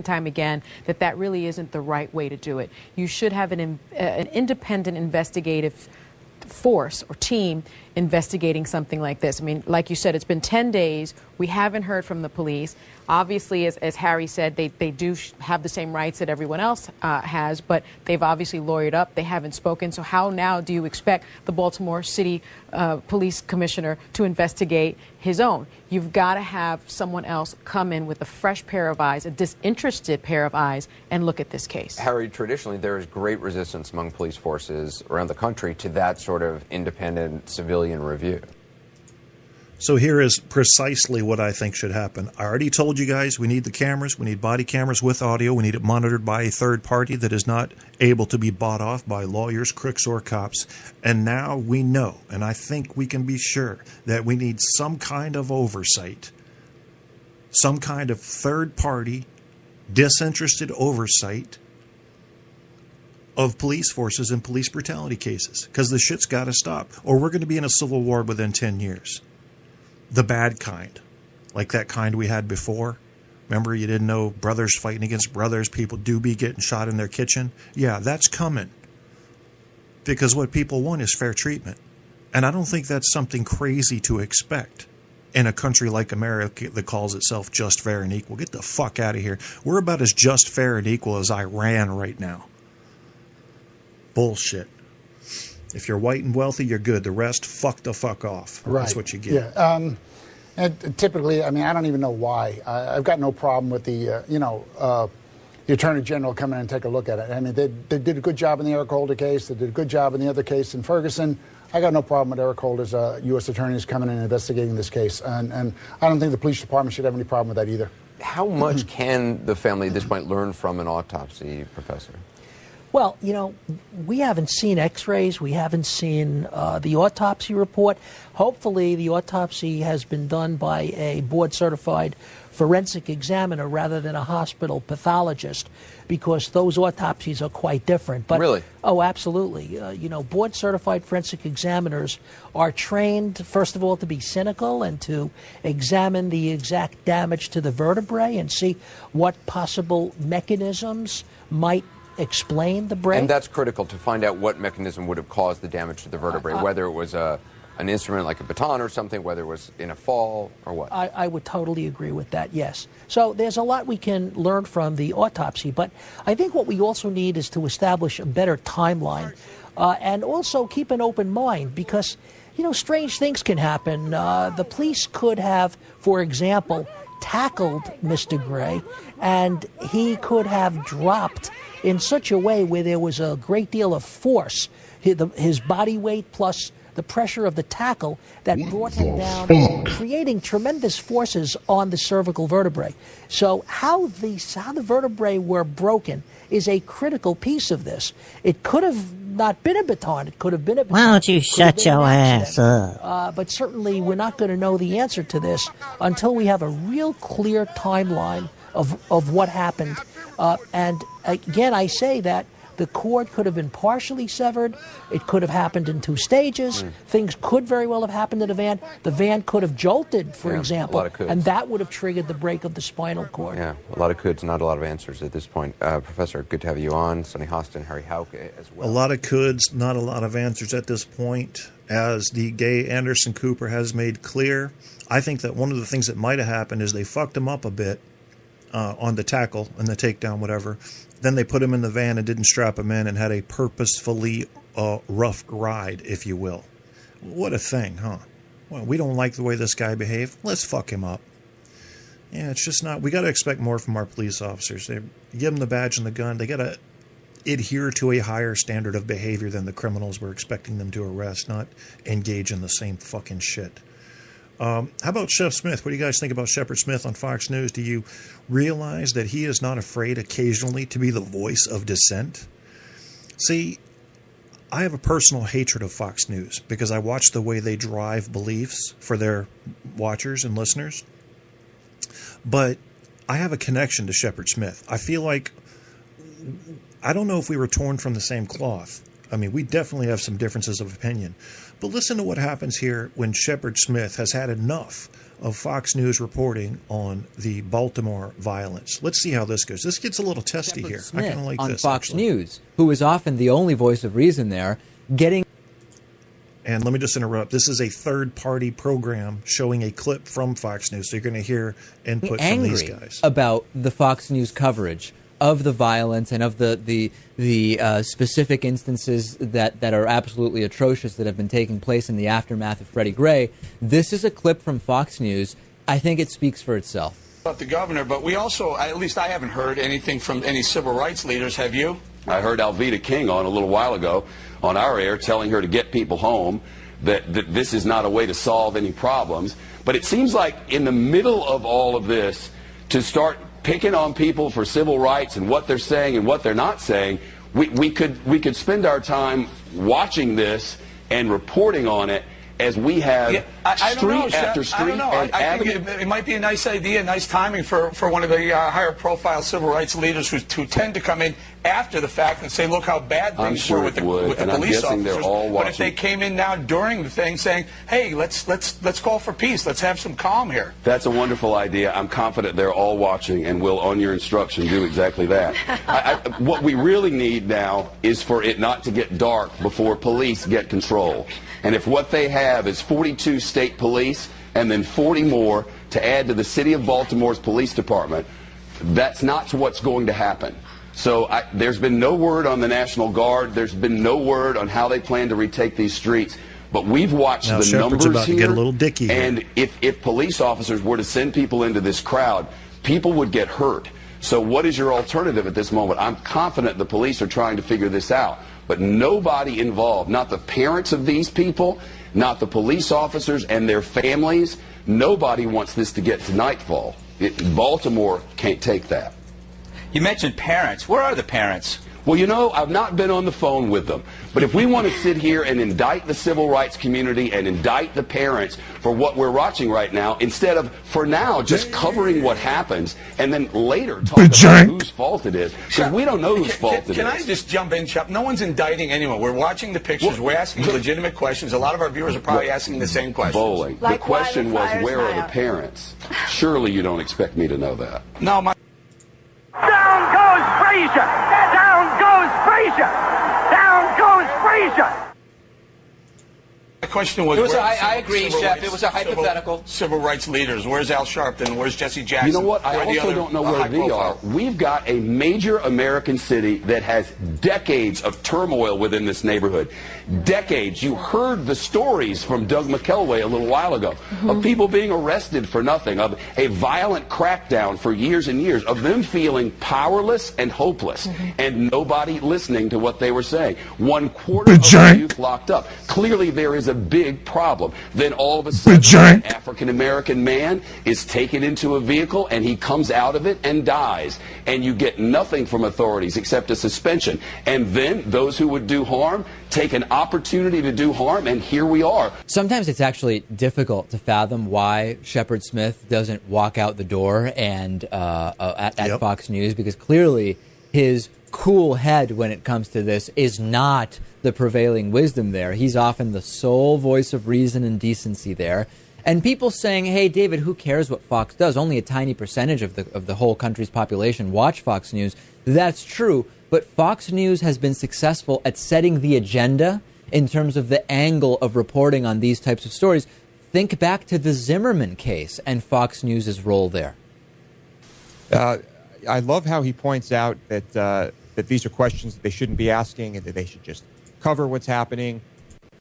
and time again that that really isn't the right way to do it. You should have an independent investigative force or team investigating something like this. I mean, like you said, it's been 10 days. We haven't heard from the police. Obviously, as Harry said, they do have the same rights that everyone else has, but they've obviously lawyered up. They haven't spoken. So how now do you expect the Baltimore City Police Commissioner to investigate his own? You've got to have someone else come in with a fresh pair of eyes, a disinterested pair of eyes, and look at this case. Harry, traditionally there is great resistance among police forces around the country to that sort of independent civilian review. So here is precisely what I think should happen. I already told you guys we need the cameras. We need body cameras with audio. We need it monitored by a third party that is not able to be bought off by lawyers, crooks, or cops. And now we know, and I think we can be sure, that we need some kind of oversight, some kind of third party, disinterested oversight of police forces and police brutality cases. Because the shit's got to stop, or we're going to be in a civil war within 10 years. The bad kind, like that kind we had before. Remember, you didn't know brothers fighting against brothers, people do be getting shot in their kitchen. Yeah, that's coming. Because what people want is fair treatment. And I don't think that's something crazy to expect in a country like America that calls itself just, fair, and equal. Get the fuck out of here. We're about as just, fair, and equal as Iran right now. Bullshit. If you're white and wealthy, you're good. The rest, fuck the fuck off. Right. That's what you get. Yeah. And typically, I mean, I don't even know why. I've got no problem with the Attorney General coming in and take a look at it. I mean, they did a good job in the Eric Holder case. They did a good job in the other case in Ferguson. I got no problem with Eric Holder's U.S. attorneys coming in and investigating this case. And I don't think the police department should have any problem with that either. How much can the family at this point learn from an autopsy, Professor? Well, you know, we haven't seen x-rays. We haven't seen the autopsy report. Hopefully the autopsy has been done by a board-certified forensic examiner rather than a hospital pathologist, because those autopsies are quite different. But, really? Oh, absolutely. You know, board-certified forensic examiners are trained, first of all, to be cynical and to examine the exact damage to the vertebrae and see what possible mechanisms might explain the break. And that's critical to find out what mechanism would have caused the damage to the vertebrae, whether it was an instrument like a baton or something, whether it was in a fall or what. I would totally agree with that, yes. So there's a lot we can learn from the autopsy, but I think what we also need is to establish a better timeline and also keep an open mind, because, you know, strange things can happen. The police could have, for example, tackled Mr. Gray, and he could have dropped in such a way where there was a great deal of force, his body weight plus the pressure of the tackle that brought him down, creating tremendous forces on the cervical vertebrae. So how the vertebrae were broken is a critical piece of this. It could have not been a baton. It could have been a baton. Why don't you shut your ass up? But certainly we're not going to know the answer to this until we have a real clear timeline of what happened. And again, I say that the cord could have been partially severed. It could have happened in 2 stages. Things could very well have happened in the van. The van could have jolted, for example, and that would have triggered the break of the spinal cord. Yeah, a lot of coulds, not a lot of answers at this point. Professor, good to have you on. Sonny Hostin, Harry Houck as well. A lot of coulds, not a lot of answers at this point. As the gay Anderson Cooper has made clear, I think that one of the things that might have happened is they fucked him up a bit on the tackle and the takedown, whatever. Then they put him in the van and didn't strap him in and had a purposefully rough ride, if you will. What a thing, huh? Well, we don't like the way this guy behaved. Let's fuck him up. Yeah, it's just not. We got to expect more from our police officers. They give them the badge and the gun. They got to adhere to a higher standard of behavior than the criminals we're expecting them to arrest, not engage in the same fucking shit. How about Shep Smith? What do you guys think about Shepard Smith on Fox News? Do you realize that he is not afraid occasionally to be the voice of dissent? See, I have a personal hatred of Fox News because I watch the way they drive beliefs for their watchers and listeners. But I have a connection to Shepard Smith. I feel like, I don't know if we were torn from the same cloth. I mean, we definitely have some differences of opinion. But listen to what happens here when Shepard Smith has had enough of Fox News reporting on the Baltimore violence. Let's see how this goes. This gets a little testy here. Smith I kind of like on this Fox actually. News, who is often the only voice of reason there, getting. And let me just interrupt. This is a third-party program showing a clip from Fox News, so you're going to hear input from these guys about the Fox News coverage of the violence and of the specific instances that are absolutely atrocious that have been taking place in the aftermath of Freddie Gray. This is a clip from Fox News. I think it speaks for itself. About the governor, but we also, at least I haven't heard anything from any civil rights leaders. Have you? I heard Alveda King on a little while ago on our air telling her to get people home, that this is not a way to solve any problems. But it seems like in the middle of all of this, to start picking on people for civil rights and what they're saying and what they're not saying, we could spend our time watching this and reporting on it as we have street after street. I don't know. I think it might be a nice idea, nice timing for one of the higher profile civil rights leaders who tend to come in after the fact and say, look how bad things were with the police officers. But if they came in now during the thing saying, hey, let's call for peace, let's have some calm here. That's a wonderful idea. I'm confident they're all watching and will, on your instruction, do exactly that. What we really need now is for it not to get dark before police get control. And if what they have is 42 state police and then 40 more to add to the city of Baltimore's police department, that's not what's going to happen. So there's been no word on the National Guard. There's been no word on how they plan to retake these streets. But we've watched the numbers about here. To get a little dicky and here. If police officers were to send people into this crowd, people would get hurt. So what is your alternative at this moment? I'm confident the police are trying to figure this out. But nobody involved, not the parents of these people, not the police officers and their families, nobody wants this to get to nightfall. Baltimore can't take that. You mentioned parents. Where are the parents? Well, you know, I've not been on the phone with them. But if we want to sit here and indict the civil rights community and indict the parents for what we're watching right now, instead of, for now, just covering what happens and then later talk about whose fault it is, because we don't know whose fault it is. Can I just jump in, Chuck? No one's indicting anyone. We're watching the pictures. We're asking legitimate questions. A lot of our viewers are probably asking the same questions. Bowling. The question was, where are the parents? Surely you don't expect me to know that. No, my... Down goes Frazier! Down goes Frazier! Down goes Frazier! The question was, I agree, Chef. It was a hypothetical. Civil rights leaders. Where's Al Sharpton? Where's Jesse Jackson? You know what? I also don't know where they are. We've got a major American city that has decades of turmoil within this neighborhood. Decades. You heard the stories from Doug McKelway a little while ago of people being arrested for nothing, of a violent crackdown for years and years, of them feeling powerless and hopeless, and nobody listening to what they were saying. 1/4 of the youth locked up. Clearly there is a big problem. Then all of a sudden, an African-American man is taken into a vehicle and he comes out of it and dies. And you get nothing from authorities except a suspension. And then those who would do harm take an opportunity to do harm, and here we are. Sometimes it's actually difficult to fathom why Shepard Smith doesn't walk out the door and at Fox News, because clearly his cool head when it comes to this is not the prevailing wisdom there. He's often the sole voice of reason and decency there. And people saying, hey, David, who cares what Fox does? Only a tiny percentage of the whole country's population watch Fox News. That's true, but Fox News has been successful at setting the agenda in terms of the angle of reporting on these types of stories. Think back to the Zimmerman case and Fox News' role there. I love how he points out that these are questions that they shouldn't be asking and that they should just cover what's happening.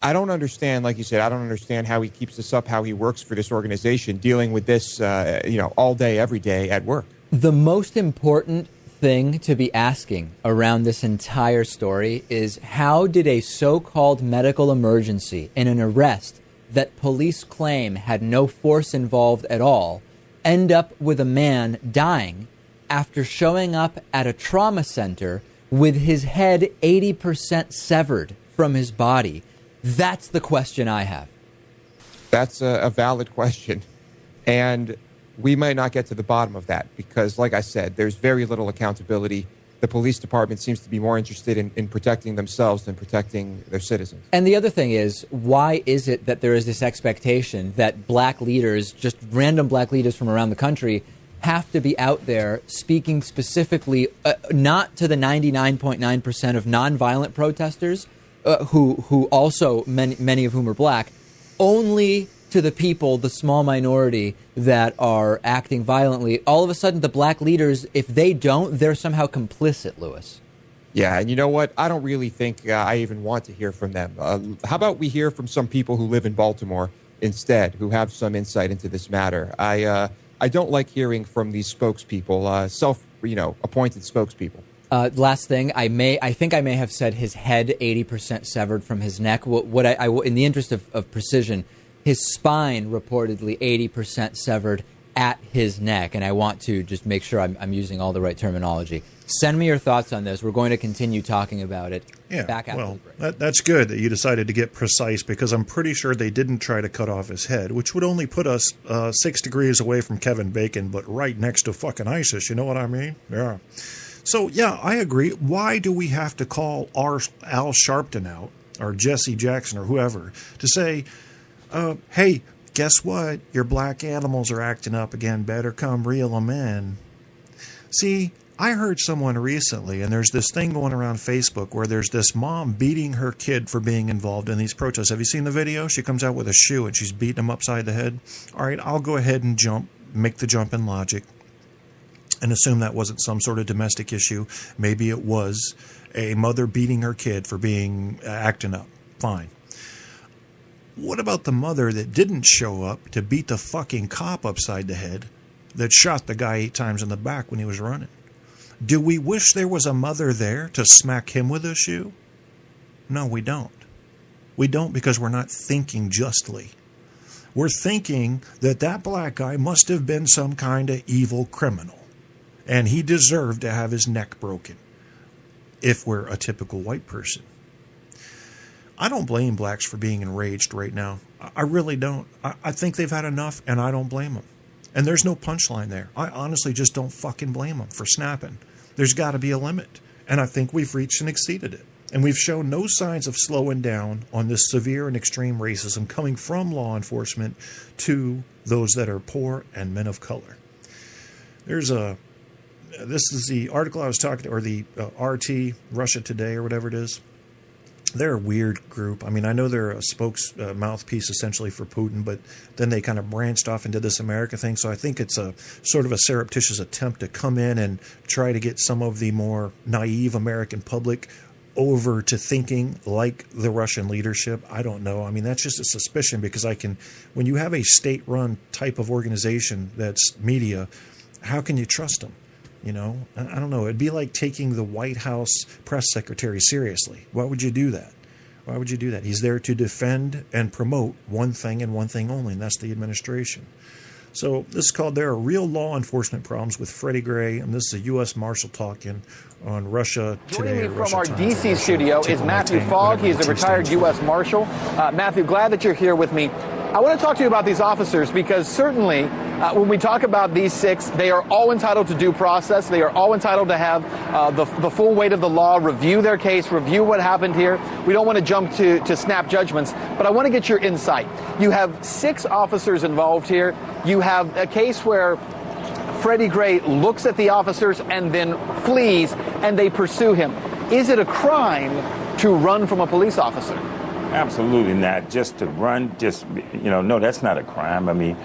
I don't understand, like you said, I don't understand how he keeps this up, how he works for this organization, dealing with this, all day, every day at work. The most important thing to be asking around this entire story is, how did a so-called medical emergency in an arrest that police claim had no force involved at all end up with a man dying after showing up at a trauma center with his head 80% severed from his body? That's the question I have. That's a valid question. And we might not get to the bottom of that because, like I said, there's very little accountability. the police department seems to be more interested in protecting themselves than protecting their citizens. And the other thing is, why is it that there is this expectation that black leaders, just random black leaders from around the country, have to be out there speaking specifically, not to the 99.9% of nonviolent protesters, who also, many of whom are black, only to the people, the small minority that are acting violently. All of a sudden, the black leaders, if they don't, they're somehow complicit, Lewis. Yeah, and you know what? I don't really think I even want to hear from them. How about we hear from some people who live in Baltimore instead, who have some insight into this matter? I don't like hearing from these spokespeople, appointed spokespeople. Last thing, I think I may have said his head 80% severed from his neck. What I in the interest of precision, his spine reportedly 80% severed at his neck, and I want to just make sure I'm using all the right terminology. Send me your thoughts on this. We're going to continue talking about it. Yeah, back after the break. That's good that you decided to get precise, because I'm pretty sure they didn't try to cut off his head, which would only put us 6 degrees away from Kevin Bacon, but right next to fucking ISIS. You know what I mean? Yeah. So, yeah, I agree. Why do we have to call Al Sharpton out, or Jesse Jackson, or whoever, to say, hey, guess what? Your black animals are acting up again. Better come reel them in. See, I heard someone recently, and there's this thing going around Facebook where there's this mom beating her kid for being involved in these protests. Have you seen the video? She comes out with a shoe and she's beating him upside the head. All right, I'll go ahead and make the jump in logic and assume that wasn't some sort of domestic issue. Maybe it was a mother beating her kid for being acting up. Fine. What about the mother that didn't show up to beat the fucking cop upside the head that shot the guy 8 times in the back when he was running? Do we wish there was a mother there to smack him with a shoe? No, we don't. We don't, because we're not thinking justly. We're thinking that that black guy must have been some kind of evil criminal, and he deserved to have his neck broken, if we're a typical white person. I don't blame blacks for being enraged right now. I really don't. I think they've had enough, and I don't blame them. And there's no punchline there. I honestly just don't fucking blame them for snapping. There's got to be a limit, and I think we've reached and exceeded it. And we've shown no signs of slowing down on this severe and extreme racism coming from law enforcement to those that are poor and men of color. This is the article I was talking to, or the RT, Russia Today, or whatever it is. They're a weird group. I mean, I know they're a mouthpiece essentially for Putin, but then they kind of branched off and did this America thing. So I think it's a sort of a surreptitious attempt to come in and try to get some of the more naive American public over to thinking like the Russian leadership. I don't know. I mean, that's just a suspicion, because when you have a state-run type of organization that's media, how can you trust them? You know, I don't know. It'd be like taking the White House press secretary seriously. Why would you do that? Why would you do that? He's there to defend and promote one thing and one thing only, and that's the administration. So this is called There Are Real Law Enforcement Problems with Freddie Gray, and this is a U.S. Marshal talking on Russia Today. Joining me from our D.C. studio is Matthew Fogg. He's a retired U.S. Marshal. Matthew, glad that you're here with me. I want to talk to you about these officers, because certainly when we talk about these 6, they are all entitled to due process. They are all entitled to have the full weight of the law, review their case, review what happened here. We don't want to jump to snap judgments, but I want to get your insight. You have 6 officers involved here. You have a case where Freddie Gray looks at the officers and then flees, and they pursue him. Is it a crime to run from a police officer? Absolutely not. Just to run, no, that's not a crime. I mean,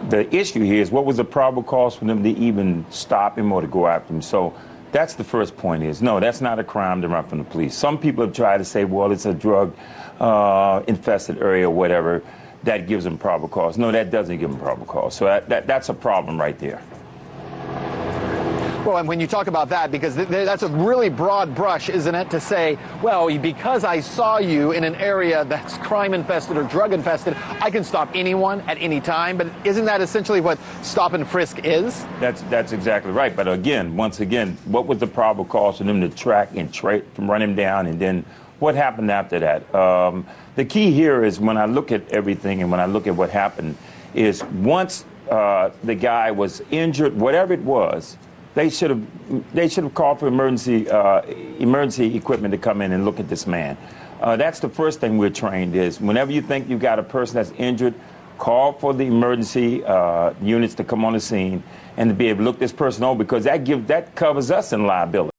the issue here is, what was the probable cause for them to even stop him or to go after him? So that's the first point is, no, that's not a crime to run from the police. Some people have tried to say, well, it's a drug infested area or whatever. That gives them probable cause. No, that doesn't give them probable cause. So that's a problem right there. Well, and when you talk about that, because that's a really broad brush, isn't it, to say, well, because I saw you in an area that's crime-infested or drug-infested, I can stop anyone at any time. But isn't that essentially what stop and frisk is? That's exactly right. But once again, what was the probable cause for them to track and run him down, and then what happened after that? The key here is, when I look at everything and when I look at what happened, is once the guy was injured, whatever it was, they should have called for emergency equipment to come in and look at this man. That's the first thing we're trained is whenever you think you've got a person that's injured, call for the emergency units to come on the scene and to be able to look this person over, because that covers us in liability.